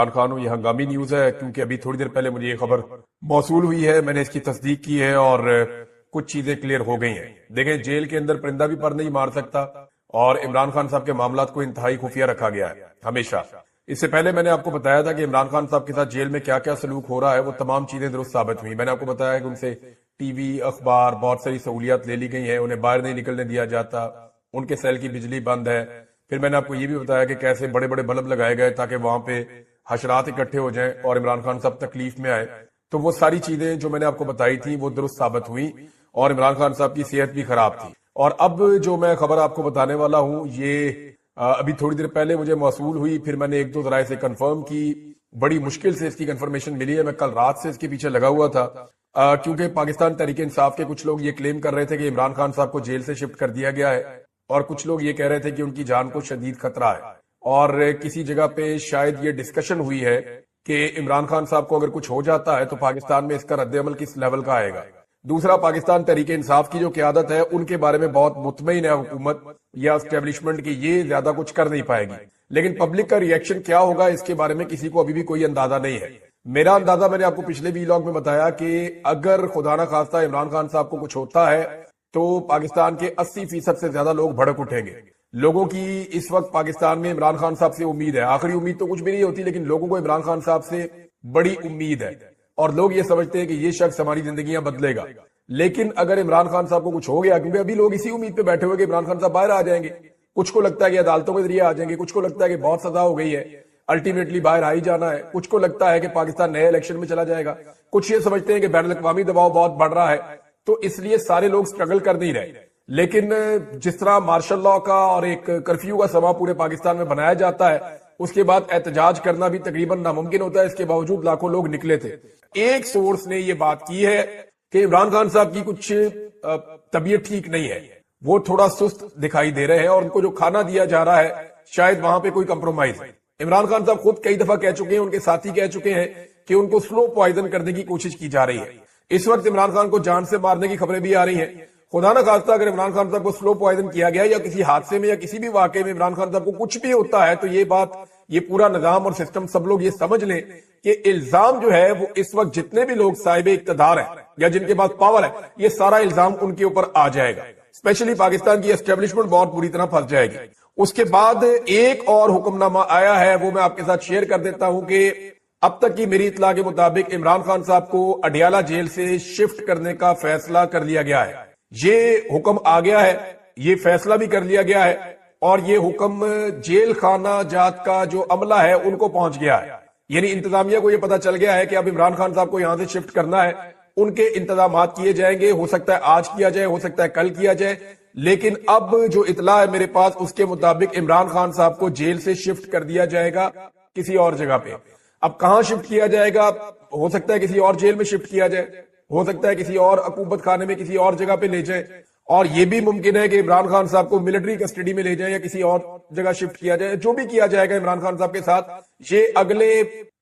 عمران خان ہوں، یہ ہنگامی نیوز ہے کیونکہ ابھی تھوڑی دیر پہلے مجھے یہ خبر موصول ہوئی ہے، میں نے اس کی تصدیق کی ہے اور کچھ چیزیں کلیئر ہو گئی ہیں۔ دیکھیں، جیل کے اندر پرندہ بھی پر نہیں مار سکتا اور عمران خان صاحب کے معاملات کو انتہائی خفیہ رکھا گیا ہے ہمیشہ۔ اس سے پہلے میں نے آپ کو بتایا تھا کہ عمران خان صاحب کے ساتھ جیل میں کیا کیا سلوک ہو رہا ہے، وہ تمام چیزیں درست ثابت ہوئی۔ میں نے آپ کو بتایا کہ ان سے ٹی وی، اخبار، بہت ساری سہولیات لے لی گئی ہیں، انہیں باہر نہیں نکلنے دیا جاتا، ان کے سیل کی بجلی بند ہے۔ پھر میں نے آپ کو یہ بھی بتایا کہ کیسے بڑے بڑے بلب لگائے گئے تاکہ وہاں پہ حشرات اکٹھے ہو جائیں اور عمران خان صاحب تکلیف میں آئے۔ تو وہ ساری چیزیں جو میں نے آپ کو بتائی تھی وہ درست ثابت ہوئی اور عمران خان صاحب کی صحت بھی خراب تھی۔ اور اب جو میں خبر آپ کو بتانے والا ہوں یہ ابھی تھوڑی دیر پہلے مجھے موصول ہوئی، پھر میں نے ایک دو ذرائع سے کنفرم کی، بڑی مشکل سے اس کی کنفرمیشن ملی ہے۔ میں کل رات سے اس کے پیچھے لگا ہوا تھا کیونکہ پاکستان تحریک انصاف کے کچھ لوگ یہ کلیم کر رہے تھے کہ عمران خان صاحب کو جیل سے شفٹ کر دیا گیا ہے اور کچھ لوگ یہ کہہ رہے تھے کہ ان کی جان کو شدید خطرہ ہے، اور کسی جگہ پہ شاید یہ ڈسکشن ہوئی ہے کہ عمران خان صاحب کو اگر کچھ ہو جاتا ہے تو پاکستان میں اس کا رد عمل کس لیول کا آئے گا۔ دوسرا، پاکستان تحریک انصاف کی جو قیادت ہے ان کے بارے میں بہت مطمئن ہے حکومت یا اسٹیبلشمنٹ کی، یہ زیادہ کچھ کر نہیں پائے گی، لیکن پبلک کا ریئیکشن کیا ہوگا اس کے بارے میں کسی کو ابھی بھی کوئی اندازہ نہیں ہے۔ میرا اندازہ میں نے آپ کو پچھلے ویلاگ میں بتایا کہ اگر خدا نہ خواستہ عمران خان صاحب کو کچھ ہوتا ہے تو پاکستان کے 80% سے زیادہ لوگ بھڑک اٹھیں گے۔ لوگوں کی اس وقت پاکستان میں عمران خان صاحب سے امید ہے، آخری امید تو کچھ بھی نہیں ہوتی لیکن لوگوں کو عمران خان صاحب سے بڑی امید ہے اور لوگ یہ سمجھتے ہیں کہ یہ شخص ہماری زندگیاں بدلے گا۔ لیکن اگر عمران خان صاحب کو کچھ ہو گیا، کیونکہ ابھی لوگ اسی امید پہ بیٹھے ہوئے کہ عمران خان صاحب باہر آ جائیں گے، کچھ کو لگتا ہے کہ عدالتوں کے ذریعے آ جائیں گے، کچھ کو لگتا ہے کہ بہت سزا ہو گئی ہے، الٹیمیٹلی باہر آ ہی جانا ہے، کچھ کو لگتا ہے کہ پاکستان نئے الیکشن میں چلا جائے گا، کچھ یہ سمجھتے ہیں کہ بین الاقوامی دباؤ بہت بڑھ رہا ہے، تو اس لیے سارے لوگ سٹرگل کر نہیں رہے۔ لیکن جس طرح مارشل لاء کا اور ایک کرفیو کا سما پورے پاکستان میں بنایا جاتا ہے، اس کے بعد احتجاج کرنا بھی تقریباً ناممکن ہوتا ہے، اس کے باوجود لاکھوں لوگ نکلے تھے۔ ایک سورس نے یہ بات کی ہے کہ عمران خان صاحب کی کچھ طبیعت ٹھیک نہیں ہے، وہ تھوڑا سست دکھائی دے رہے ہیں اور ان کو جو کھانا دیا جا رہا ہے شاید وہاں پہ کوئی کمپرومائز ہے۔ عمران خان صاحب خود کئی دفعہ کہہ چکے ہیں، ان کے ساتھی کہہ چکے ہیں کہ ان کو سلو پوائزن کرنے کی کوشش کی جا رہی ہے۔ اس وقت عمران خان کو جان سے مارنے کی خبریں بھی آ رہی ہیں۔ خدا نہ خواستہ اگر عمران خان صاحب کو سلو پوائزن کیا گیا یا کسی حادثے میں یا کسی بھی واقعے میں عمران خان صاحب کو کچھ بھی ہوتا ہے تو یہ پورا نظام اور سسٹم سب لوگ یہ سمجھ لیں کہ الزام جو ہے وہ اس وقت جتنے بھی لوگ صاحب اقتدار ہیں یا جن کے پاس پاور ہے، یہ سارا الزام ان کے اوپر آ جائے گا، اسپیشلی پاکستان کی اسٹیبلشمنٹ بہت بری طرح پھنس جائے گی۔ اس کے بعد ایک اور حکم نامہ آیا ہے، وہ میں آپ کے ساتھ شیئر کر دیتا ہوں کہ اب تک کی میری اطلاع کے مطابق عمران خان صاحب کو اڈیالہ جیل سے شفٹ کرنے کا فیصلہ کر لیا گیا ہے۔ یہ حکم آ گیا ہے، یہ فیصلہ بھی کر لیا گیا ہے اور یہ حکم جیل خانہ جات کا جو عملہ ہے ان کو پہنچ گیا ہے، یعنی انتظامیہ کو یہ پتا چل گیا ہے کہ اب عمران خان صاحب کو یہاں سے شفٹ کرنا ہے، ان کے انتظامات کیے جائیں گے، ہو سکتا ہے آج کیا جائے، ہو سکتا ہے کل کیا جائے، لیکن اب جو اطلاع ہے میرے پاس اس کے مطابق عمران خان صاحب کو جیل سے شفٹ کر دیا جائے گا کسی اور جگہ پہ۔ اب کہاں شفٹ کیا جائے گا؟ ہو سکتا ہے کسی اور جیل میں شفٹ کیا جائے، ہو سکتا ہے کسی اور عقوبت خانے میں کسی اور جگہ پہ لے جائیں، اور یہ بھی ممکن ہے کہ عمران خان صاحب کو ملٹری کسٹڈی میں لے جائیں یا کسی اور جگہ شفٹ کیا جائے۔ جو بھی کیا جائے گا عمران خان صاحب کے ساتھ یہ اگلے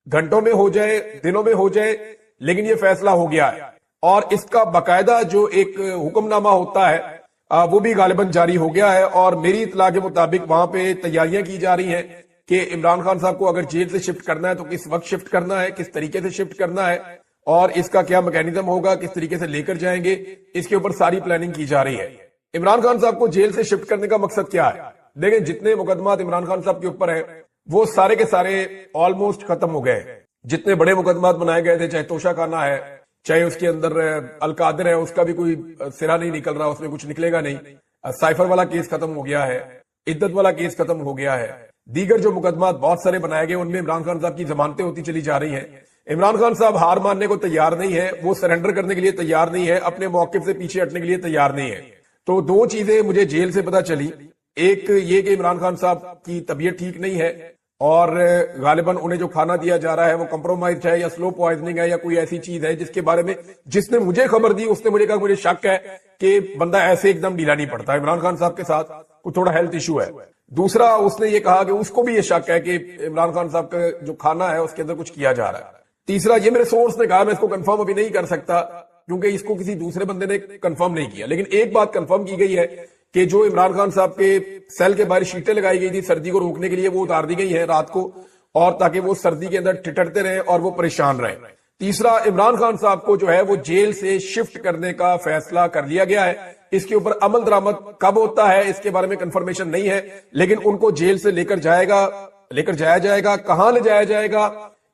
گھنٹوں میں ہو جائے، دنوں میں ہو جائے، لیکن یہ فیصلہ ہو گیا ہے اور اس کا باقاعدہ جو ایک حکم نامہ ہوتا ہے وہ بھی غالباً جاری ہو گیا ہے، اور میری اطلاع کے مطابق وہاں پہ تیاریاں کی جا رہی ہیں کہ عمران خان صاحب کو اگر جیل سے شفٹ کرنا ہے تو کس وقت شفٹ کرنا ہے، کس طریقے سے شفٹ کرنا ہے اور اس کا کیا میکینزم ہوگا، کس طریقے سے لے کر جائیں گے، اس کے اوپر ساری پلاننگ کی جا رہی ہے۔ عمران خان صاحب کو جیل سے شفٹ کرنے کا مقصد کیا ہے؟ دیکھیں، جتنے مقدمات عمران خان صاحب کے اوپر ہیں وہ سارے کے سارے آلموسٹ ختم ہو گئے۔ جتنے بڑے مقدمات بنائے گئے تھے، چاہے توشہ خانہ ہے، چاہے اس کے اندر القادر ہے، اس کا بھی کوئی سرا نہیں نکل رہا، اس میں کچھ نکلے گا نہیں، سائفر والا کیس ختم ہو گیا ہے، عدت والا کیس ختم ہو گیا ہے، دیگر جو مقدمات بہت سارے بنائے گئے ان میں عمران خان صاحب کی ضمانتیں ہوتی چلی جا رہی ہیں۔ عمران خان صاحب ہار ماننے کو تیار نہیں ہے، وہ سرنڈر کرنے کے لیے تیار نہیں ہے، اپنے موقف سے پیچھے ہٹنے کے لیے تیار نہیں ہے۔ تو دو چیزیں مجھے جیل سے پتا چلی، ایک یہ کہ عمران خان صاحب کی طبیعت ٹھیک نہیں ہے اور غالباً انہیں جو کھانا دیا جا رہا ہے وہ کمپرومائز ہے یا سلو پوائزننگ ہے یا کوئی ایسی چیز ہے جس کے بارے میں جس نے مجھے خبر دی اس نے مجھے کہا مجھے شک ہے کہ بندہ ایسے ایک دم ڈھیلا نہیں پڑتا، عمران خان صاحب کے ساتھ کوئی تھوڑا ہیلتھ ایشو ہے۔ دوسرا، اس نے یہ کہا کہ اس کو بھی یہ شک ہے کہ عمران خان صاحب کا جو کھانا ہے اس کے اندر کچھ کیا جا رہا ہے۔ تیسرا، یہ میرے سورس نے کہا، میں اس کو کنفرم ابھی نہیں کر سکتا کیونکہ اس کو کسی دوسرے بندے نے کنفرم نہیں کیا، لیکن ایک بات کنفرم کی گئی ہے کہ جو عمران خان صاحب کے سیل کے باہر شیٹیں لگائی گئی تھی سردی کو روکنے کے لیے وہ اتار دی گئی ہیں رات کو، اور تاکہ وہ سردی کے اندر ٹھٹرتے رہیں اور وہ پریشان رہیں۔ تیسرا، عمران خان صاحب کو جو ہے وہ جیل سے شفٹ کرنے کا فیصلہ کر لیا گیا ہے۔ اس کے اوپر عمل درآمد کب ہوتا ہے اس کے بارے میں کنفرمیشن نہیں ہے، لیکن ان کو جیل سے لے کر جایا جائے گا، کہاں لے جایا جائے گا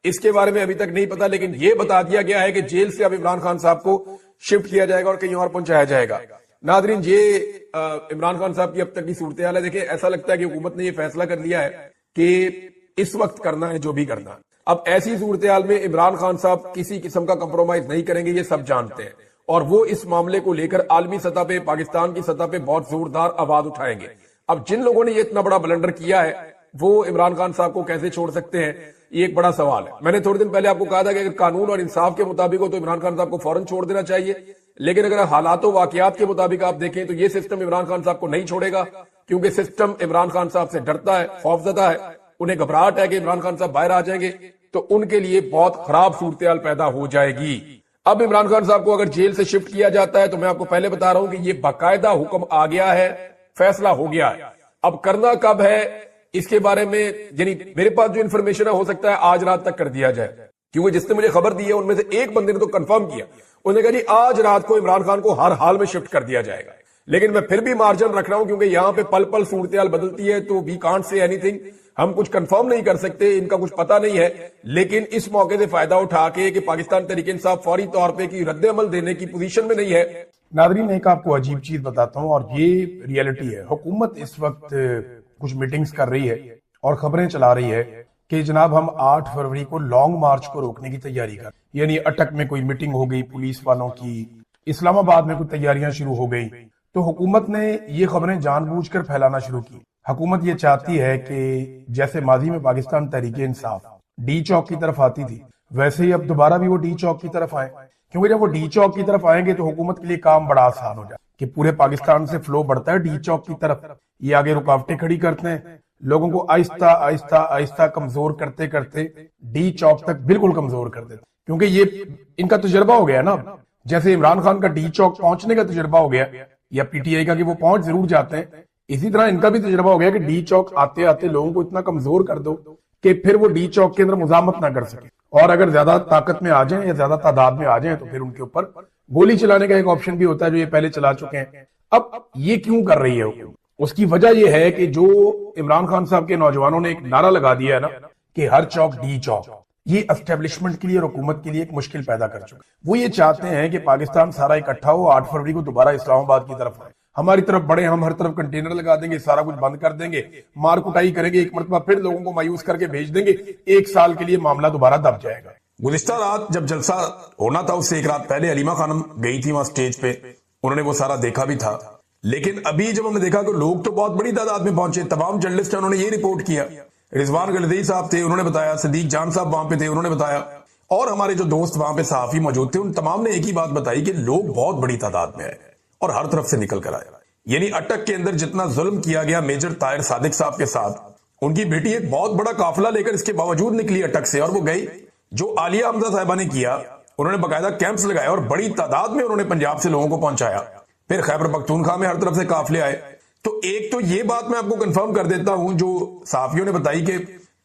اس کے بارے میں ابھی تک نہیں پتا، لیکن یہ بتا دیا گیا ہے کہ جیل سے اب عمران خان صاحب کو شفٹ کیا جائے گا اور کہیں اور پہنچایا جائے گا۔ ناظرین، یہ عمران خان صاحب کی اب تک کی صورتحال ہے۔ دیکھیں، ایسا لگتا ہے کہ حکومت نے یہ فیصلہ کر لیا ہے کہ اس وقت کرنا ہے جو بھی کرنا ہے۔ اب ایسی صورتحال میں عمران خان صاحب کسی قسم کا کمپرومائز نہیں کریں گے، یہ سب جانتے ہیں، اور وہ اس معاملے کو لے کر عالمی سطح پہ، پاکستان کی سطح پہ بہت زوردار آواز اٹھائیں گے۔ اب جن لوگوں نے یہ اتنا بڑا بلنڈر کیا ہے وہ عمران خان صاحب کو کیسے چھوڑ سکتے ہیں، یہ ایک بڑا سوال ہے۔ میں نے تھوڑے دن پہلے آپ کو کہا تھا کہ اگر قانون اور انصاف کے مطابق ہو تو عمران خان صاحب کو فوراً چھوڑ دینا چاہیے، لیکن اگر حالات و واقعات کے مطابق آپ دیکھیں تو یہ سسٹم عمران خان صاحب کو نہیں چھوڑے گا، کیونکہ سسٹم عمران خان صاحب سے ڈرتا ہے، خوفزدہ ہے، انہیں گھبراہٹ ہے کہ عمران خان صاحب باہر آ جائیں گے تو ان کے لیے بہت خراب صورتحال پیدا ہو جائے گی۔ اب عمران خان صاحب کو اگر جیل سے شفٹ کیا جاتا ہے تو میں آپ کو پہلے بتا رہا ہوں کہ یہ باقاعدہ حکم آ گیا ہے، فیصلہ ہو گیا ہے۔ اب کرنا کب ہے اس کے بارے میں، یعنی میرے پاس جو انفارمیشن ہے ہو سکتا ہے آج رات تک کر دیا جائے، کیونکہ جس نے مجھے خبر دی ہے ان میں سے ایک بندے نے تو کنفرم کیا، انہوں نے کہا جی آج رات کو عمران خان کو ہر حال میں شفٹ کر دیا جائے گا، لیکن میں پھر بھی مارجن رکھ رہا ہوں کیونکہ یہاں پہ پل پل صورتحال بدلتی ہے تو we can't say anything, ہم کچھ کنفرم نہیں کر سکتے، ان کا کچھ پتہ نہیں ہے، لیکن اس موقع سے فائدہ اٹھا کے کہ پاکستان تحریک انصاف فوری طور پہ کی رد عمل دینے کی پوزیشن میں نہیں ہے۔ ناظرین، ایک آپ کو عجیب چیز بتاتا ہوں اور یہ ریئلٹی ہے۔ حکومت اس وقت کچھ میٹنگز کر رہی ہے اور خبریں چلا رہی ہے کہ جناب ہم 8 فروری کو لانگ مارچ کو روکنے کی تیاری کر، یعنی اٹک میں کوئی میٹنگ ہو گئی پولیس والوں کی، اسلام آباد میں کوئی تیاریاں شروع ہو گئی، تو حکومت نے یہ خبریں جان بوجھ کر پھیلانا شروع کی۔ حکومت یہ چاہتی ہے کہ جیسے ماضی میں پاکستان تحریک انصاف ڈی چوک کی طرف آتی تھی، ویسے ہی اب دوبارہ بھی وہ ڈی چوک کی طرف آئیں، کیونکہ جب وہ ڈی چوک کی طرف آئیں گے تو حکومت کے لیے کام بڑا آسان ہو جائے کہ پورے پاکستان سے فلو بڑھتا ہے ڈی چوک کی طرف، یہ آگے رکاوٹیں کھڑی کرتے ہیں، لوگوں کو آہستہ آہستہ آہستہ کمزور کرتے کرتے ڈی چوک تک بالکل کمزور کر دیتے، کیونکہ یہ ان کا تجربہ ہو گیا نا، جیسے عمران خان کا ڈی چوک پہنچنے کا تجربہ ہو گیا یا پی ٹی آئی کا کہ وہ پہنچ ضرور جاتے ہیں، اسی طرح ان کا بھی تجربہ ہو گیا کہ ڈی چوک آتے آتے لوگوں کو اتنا کمزور کر دو کہ پھر وہ ڈی چوک کے اندر مزاحمت نہ کر سکے، اور اگر زیادہ طاقت میں آ جائیں یا زیادہ تعداد میں آ جائیں تو پھر ان کے اوپر گولی چلانے کا ایک آپشن بھی ہوتا ہے جو یہ پہلے چلا چکے ہیں۔ اب یہ کیوں کر رہی ہے حکومت؟ اس کی وجہ یہ ہے کہ جو عمران خان صاحب کے نوجوانوں نے ایک نعرہ لگا دیا ہے نا کہ ہر چوک ڈی چوک، یہ اسٹیبلشمنٹ کے لیے اور حکومت کے لیے ایک مشکل پیدا کر چکا۔ وہ یہ چاہتے ہیں کہ پاکستان سارا اکٹھا ہو، 8 فروری کو دوبارہ اسلام آباد کی طرف آئے، ہماری طرف بڑھے، ہم ہر طرف کنٹینر لگا دیں گے، سارا کچھ بند کر دیں گے، مار کٹائی کریں گے، ایک مرتبہ پھر لوگوں کو مایوس کر کے بھیج دیں گے، 1 سال کے لیے معاملہ دوبارہ دب جائے گا۔ گزشتہ رات جب جلسہ ہونا تھا اس سے ایک رات پہلے علیمہ خانم گئی تھی وہاں سٹیج پہ، انہوں نے وہ سارا دیکھا بھی تھا، لیکن ابھی جب ہم نے دیکھا کہ لوگ تو بہت بڑی تعداد میں پہنچے، تمام جرنلسٹ انہوں نے یہ رپورٹ کیا، رضوان گلدی صاحب تھے انہوں نے بتایا، صدیق جان صاحب وہاں پہ تھے انہوں نے بتایا، اور ہمارے جو دوست وہاں پہ صحافی موجود تھے ان تمام نے ایک ہی بات بتائی کہ لوگ بہت بڑی تعداد میں آئے اور ہر طرف سے نکل کر آئے۔ یعنی اٹک کے اندر جتنا ظلم کیا گیا میجر طاہر صادق صاحب کے ساتھ، ان کی بیٹی ایک بہت بڑا قافلہ لے کر اس کے باوجود نکلی اٹک سے، اور وہ گئی۔ جو عالیہ حمزہ صاحبہ نے کیا، انہوں نے باقاعدہ کیمپس لگائے اور بڑی تعداد میں انہوں نے پنجاب سے لوگوں کو پہنچایا، پھر خیبر پختونخوا میں ہر طرف سے قافلے آئے۔ تو ایک تو یہ بات میں آپ کو کنفرم کر دیتا ہوں جو صحافیوں نے بتائی کہ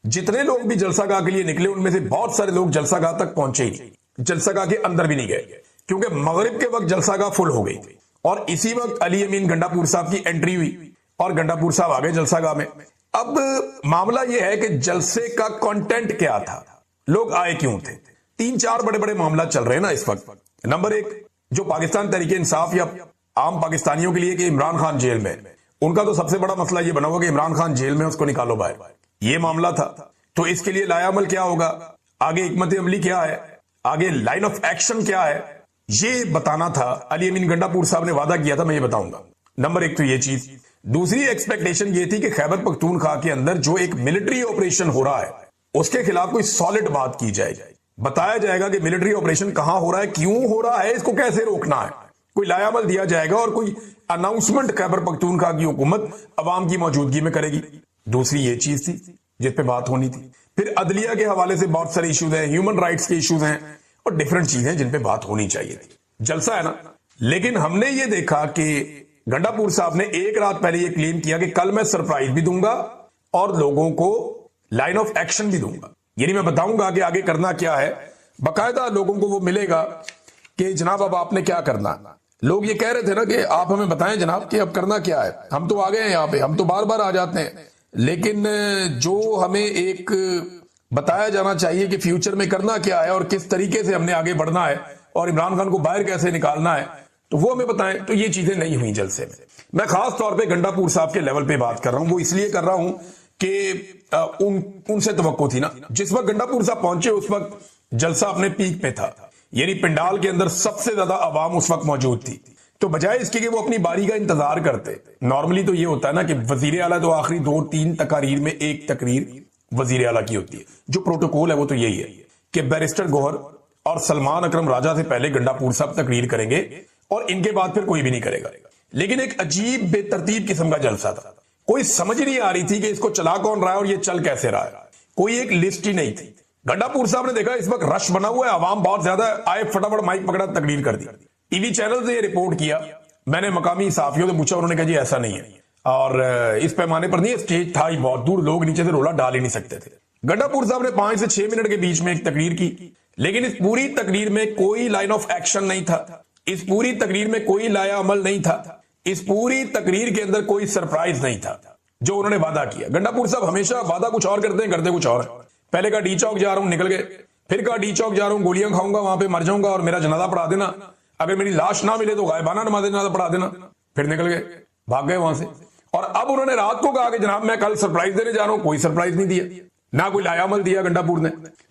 جتنے لوگ بھی جلسہ گاہ کے لیے نکلے ان میں سے بہت سارے لوگ جلسہ گاہ تک پہنچے ہی نہیں، جلسہ گاہ کے اندر بھی نہیں گئے، کیونکہ مغرب کے وقت جلسہ گاہ فل ہو گئی تھی، اور اسی وقت علی امین گنڈا پور صاحب کی انٹری ہوئی اور گنڈا پور صاحب آگئے جلسہ گاہ میں۔ اب معاملہ یہ ہے کہ جلسے کا کنٹینٹ کیا تھا، لوگ آئے کیوں تھے؟ 3-4 بڑے بڑے معاملات چل رہے ہیں نا اس وقت۔ نمبر 1، جو پاکستان تحریک انصاف یا عام پاکستانیوں کے لیے کہ عمران خان جیل میں، ان کا تو سب سے بڑا مسئلہ یہ بنا ہوا کہ عمران خان جیل میں، اس کو نکالو باہر، یہ معاملہ تھا۔ تو اس کے لیے لایا عمل کیا ہوگا، آگے حکمت عملی کیا ہے، آگے لائن آف ایکشن کیا ہے، یہ بتانا تھا۔ علی امین گنڈا پور صاحب نے وعدہ کیا تھا میں یہ بتاؤں گا۔ نمبر 1 تو یہ چیز۔ دوسری ایکسپیکٹیشن یہ تھی کہ خیبر پختونخوا کے اندر جو ایک ملٹری آپریشن ہو رہا ہے اس کے خلاف کوئی سالڈ بات کی جائے، بتایا جائے گا کہ ملٹری آپریشن کہاں ہو رہا ہے، کیوں ہو رہا ہے، اس کو کیسے روکنا ہے، کوئی لایا عمل دیا جائے گا اور کوئی اناؤنسمنٹ خیبر پختونخوا کی حکومت عوام کی موجودگی میں کرے گی۔ دوسری یہ چیز تھی جس پہ بات ہونی تھی۔ پھر عدلیہ کے حوالے سے بہت سارے ایشوز ہیں، ہیومن رائٹس کے ایشوز ہیں اور ڈیفرنٹ چیزیں جن پہ بات ہونی چاہیے تھی۔ جلسہ ہے نا، لیکن ہم نے یہ دیکھا کہ گنڈا پور صاحب نے ایک رات پہلے یہ کلیم کیا کہ کل میں سرپرائز بھی دوں گا اور لوگوں کو لائن آف ایکشن بھی دوں گا۔ یعنی میں بتاؤں گا کہ آگے کرنا کیا ہے، باقاعدہ لوگوں کو وہ ملے گا کہ جناب اب آپ نے کیا کرنا. لوگ یہ کہہ رہے تھے نا کہ آپ ہمیں بتائیں جناب کہ اب کرنا کیا ہے، ہم تو آ گئے ہیں یہاں پہ، ہم تو بار بار آ جاتے ہیں، لیکن جو ہمیں ایک بتایا جانا چاہیے کہ فیوچر میں کرنا کیا ہے اور کس طریقے سے ہم نے آگے بڑھنا ہے اور عمران خان کو باہر کیسے نکالنا ہے، تو وہ ہمیں بتائیں. تو یہ چیزیں نہیں ہوئی جلسے میں. میں خاص طور پہ گنڈا پور صاحب کے لیول پہ بات کر رہا ہوں، وہ اس لیے کر رہا ہوں کہ ان سے توقع تھی نا، جس وقت گنڈا پور صاحب پہنچے اس وقت جلسہ اپنے پیک پہ تھا، یعنی پنڈال کے اندر سب سے زیادہ عوام اس وقت موجود تھی. تو بجائے اس کے کہ وہ اپنی باری کا انتظار کرتے، نارملی تو یہ ہوتا ہے نا کہ وزیر اعلیٰ تو آخری 2-3 تقاریر میں ایک تقریر وزیر اعلیٰ کی ہوتی ہے، جو پروٹوکول ہے وہ تو یہی ہے کہ بیرسٹر گوہر اور سلمان اکرم راجہ سے پہلے گنڈا پور صاحب تقریر کریں گے اور ان کے بعد پھر کوئی بھی نہیں کرے گا. لیکن ایک عجیب بے ترتیب قسم کا جلسہ تھا، کوئی سمجھ نہیں آ رہی تھی کہ اس کو چلا کون رہا ہے اور یہ چل کیسے رہا ہے، کوئی ایک لسٹ ہی نہیں تھی. گنڈا پور صاحب نے دیکھا اس وقت رش بنا ہوا ہے، عوام بہت زیادہ ہے، آئے فٹافٹ مائک پکڑا تقریر کر دی. ٹی وی چینل سے یہ رپورٹ کیا، میں نے مقامی صحافیوں سے پوچھا، انہوں نے کہا جی ایسا نہیں ہے اور اس پیمانے پر نہیں، اسٹیج تھا ہی بہت دور، لوگ نیچے سے رولا ڈال ہی نہیں سکتے تھے. گنڈا پور صاحب نے 5 سے 6 منٹ کے بیچ میں ایک تقریر کی، لیکن اس پوری تقریر میں کوئی لائن آف ایکشن نہیں تھا، اس پوری تقریر میں کوئی لایا عمل نہیں تھا، اس پوری تقریر کے اندر کوئی سرپرائز نہیں تھا جو انہوں نے وعدہ کیا. گنڈا پور صاحب ہمیشہ وعدہ کچھ اور کرتے ہیں، کرتے کچھ اور ہیں. پہلے کہا ڈی چوک جا رہا ہوں، نکل گئے. پھر کہا ڈی چوک جا رہا ہوں، گولیاں کھاؤں گا، وہاں پہ مر جاؤں گا اور میرا جنازہ پڑھا دینا، اگر میری لاش نہ ملے تو غائبانہ نماز جنازہ پڑھا دینا. پھر نکل گئے، بھاگ گئے وہاں سے. اور اب انہوں نے رات کو کہا کہ جناب میں کل سرپرائز دینے جا رہا ہوں، کوئی سرپرائز نہیں دیا، نہ کوئی لایا عمل دیا گنڈا پور نے.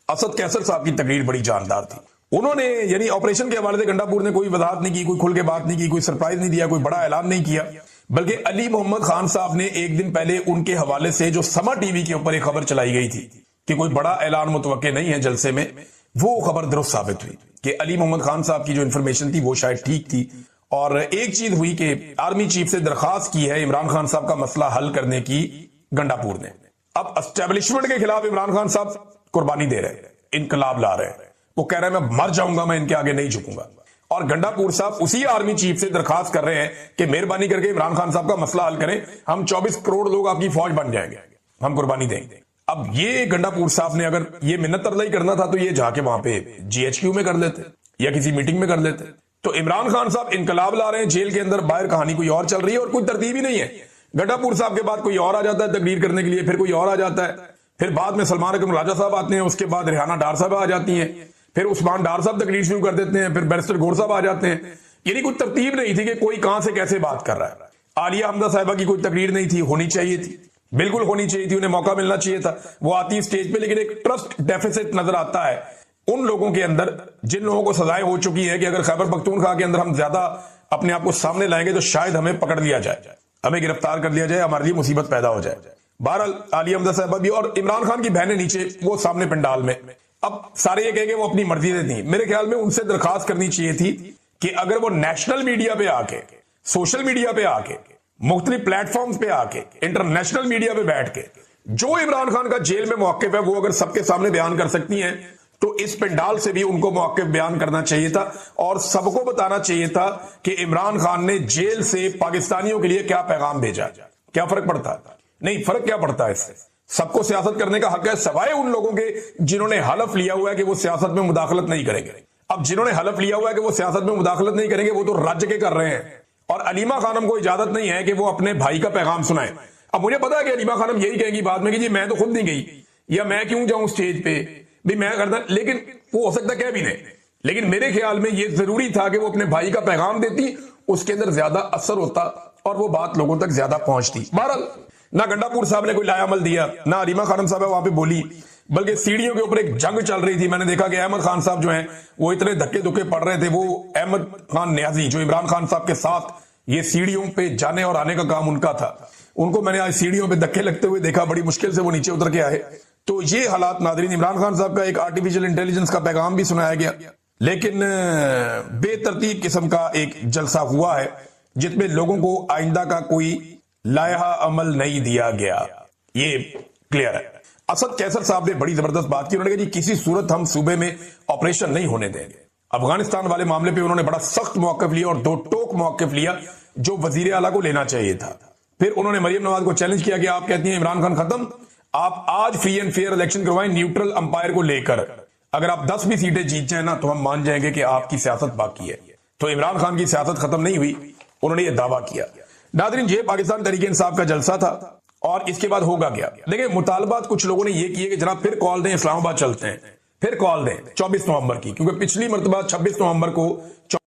اسد کیسر صاحب کی تقریر بڑی جاندار تھی، انہوں نے یعنی آپریشن کے حوالے سے گنڈا پور نے کوئی وضاحت نہیں کی، کوئی کھل کے بات نہیں کی، کوئی سرپرائز نہیں دیا، کوئی بڑا اعلان نہیں کیا، بلکہ علی محمد خان صاحب نے ایک دن پہلے ان کے حوالے سے جو سما ٹی وی کے اوپر ایک خبر چلائی گئی تھی کہ کوئی بڑا اعلان متوقع نہیں ہے جلسے میں، وہ خبر درست ثابت ہوئی کہ علی محمد خان صاحب کی جو انفارمیشن تھی وہ شاید ٹھیک تھی. اور ایک چیز ہوئی کہ آرمی چیف سے درخواست کی ہے عمران خان صاحب کا مسئلہ حل کرنے کی گنڈا پور نے. اب اسٹیبلشمنٹ کے خلاف عمران خان صاحب قربانی دے رہے ہیں، انقلاب لا رہے ہیں، وہ کہہ رہے ہیں میں مر جاؤں گا، میں ان کے آگے نہیں جھکوں گا. اور گنڈا پور صاحب اسی آرمی چیف سے درخواست کر رہے ہیں کہ مہربانی کر کے عمران خان صاحب کا مسئلہ حل کریں، ہم 24 کروڑ لوگ آپ کی فوج بن جائیں گے، ہم قربانی دیں گے. اب یہ گنڈا پور صاحب نے اگر یہ منت ترلائی کرنا تھا تو یہ جا کے وہاں پہ GHQ میں کر لیتے یا کسی میٹنگ میں کر لیتے. تو عمران خان صاحب انقلاب لا رہے ہیں، جیل کے اندر باہر کہانی کوئی اور چل رہی ہے اور کوئی ترتیب ہی نہیں ہے. گنڈا پور صاحب کے بعد کوئی اور آ جاتا ہے تقریر کرنے کے لیے، پھر کوئی اور آ جاتا ہے، پھر بعد میں سلمان اکرم راجہ صاحب آتے ہیں، اس کے بعد ریحانہ ڈار صاحب آ جاتی ہیں، پھر عثمان ڈار صاحب تقریر شروع کر دیتے ہیں، پھر بیرسٹر گور صاحب آ جاتے ہیں. یعنی کوئی ترتیب نہیں تھی کہ کوئی کہاں سے کیسے بات کر رہا ہے. عالیہ حمزہ صاحبہ کی کوئی تقریر نہیں تھی، ہونی چاہیے تھی، بالکل ہونی چاہیے تھی، انہیں موقع ملنا چاہیے تھا، وہ آتی اسٹیج پہ. لیکن ایک ٹرسٹ ڈیفیسٹ نظر آتا ہے ان لوگوں کے اندر جن لوگوں کو سزائیں ہو چکی ہے کہ اگر خیبر پختونخوا کے اندر ہم زیادہ اپنے آپ کو سامنے لائیں گے تو شاید ہمیں پکڑ لیا جائے، ہمیں گرفتار کر لیا جائے، ہمارے لیے مصیبت پیدا ہو جائے. بہرحال عالیہ حمزہ صاحبہ بھی اور عمران خان کی بہنیں نیچے وہ سامنے پنڈال میں. اب سارے یہ کہیں گے وہ اپنی مرضی سے تھیں، میرے خیال میں ان سے درخواست کرنی چاہیے تھی کہ اگر وہ نیشنل میڈیا پہ آ کے، سوشل میڈیا پہ آ کے، مختلف پلیٹ فارمز پہ آ کے، انٹرنیشنل میڈیا پہ بیٹھ کے جو عمران خان کا جیل میں موقف ہے وہ اگر سب کے سامنے بیان کر سکتی ہیں تو اس پنڈال سے بھی ان کو موقف بیان کرنا چاہیے تھا اور سب کو بتانا چاہیے تھا کہ عمران خان نے جیل سے پاکستانیوں کے لیے کیا پیغام بھیجا. کیا فرق پڑتا ہے؟ نہیں، فرق کیا پڑتا ہے اس سے؟ سب کو سیاست کرنے کا حق ہے سوائے ان لوگوں کے جنہوں نے حلف لیا ہوا ہے کہ وہ سیاست میں مداخلت نہیں کریں گے. اب جنہوں نے حلف لیا ہوا ہے کہ وہ سیاست میں مداخلت نہیں کریں گے وہ تو رج کے کر رہے ہیں اور علیمہ خانم کو اجازت نہیں ہے کہ وہ اپنے بھائی کا پیغام سنائیں. اب مجھے پتا ہے کہ علیمہ خانم یہی کہیں گی بعد میں کہ جی میں تو خود نہیں گئی یا میں کیوں جاؤں اسٹیج پہ بھی میں کرتا، لیکن وہ ہو سکتا کہہ بھی نہیں. لیکن میرے خیال میں یہ ضروری تھا کہ وہ اپنے بھائی کا پیغام دیتی، اس کے اندر زیادہ اثر ہوتا اور وہ بات لوگوں تک زیادہ پہنچتی. بہرحال نہ گنڈا پور صاحب نے کوئی لایا عمل دیا، نہ علیمہ خانم صاحب وہاں پہ بولی، بلکہ سیڑھیوں کے اوپر ایک جنگ چل رہی تھی. میں نے دیکھا کہ احمد خان صاحب جو ہیں وہ اتنے دھکے دھکے پڑ رہے تھے. وہ احمد خان نیازی جو عمران خان صاحب کے ساتھ یہ سیڑھیوں پہ جانے اور آنے کا کام ان کا تھا، ان کو میں نے آج سیڑھیوں پہ دھکے لگتے ہوئے دیکھا، بڑی مشکل سے وہ نیچے اتر کے آئے. تو یہ حالات ناظرین، عمران خان صاحب کا ایک آرٹیفیشل انٹیلیجنس کا پیغام بھی سنایا گیا، لیکن بے ترتیب قسم کا ایک جلسہ ہوا ہے جس میں لوگوں کو آئندہ کا کوئی لائحہ عمل نہیں دیا گیا. یہ کلیئر ہے. اسد کیسر صاحب نے بڑی زبردست بات کی، انہوں نے کہا جی کسی صورت ہم صوبے میں آپریشن نہیں ہونے دیں گے. افغانستان والے معاملے پہ انہوں نے بڑا سخت موقف لیا اور دو ٹوک موقف لیا جو وزیر اعلیٰ کو لینا چاہیے تھا. پھر انہوں نے مریم نواز کو چیلنج کیا کہ آپ کہتی ہیں عمران خان ختم، آپ آج فری اینڈ فیئر الیکشن کروائیں نیوٹرل امپائر کو لے کر، اگر آپ 10 بھی سیٹیں جیت جائیں نا تو ہم مان جائیں گے کہ آپ کی سیاست باقی ہے۔ تو عمران خان کی سیاست ختم نہیں ہوئی، انہوں نے یہ دعویٰ کیا۔ ناظرین، یہ پاکستان تحریک انصاف کا جلسہ تھا اور اس کے بعد ہوگا کیا؟ دیکھیں، مطالبات کچھ لوگوں نے یہ کیے کہ جناب پھر کال دیں، اسلام آباد چلتے ہیں، پھر کال دیں 24 نومبر کی، کیونکہ پچھلی مرتبہ 26 نومبر کو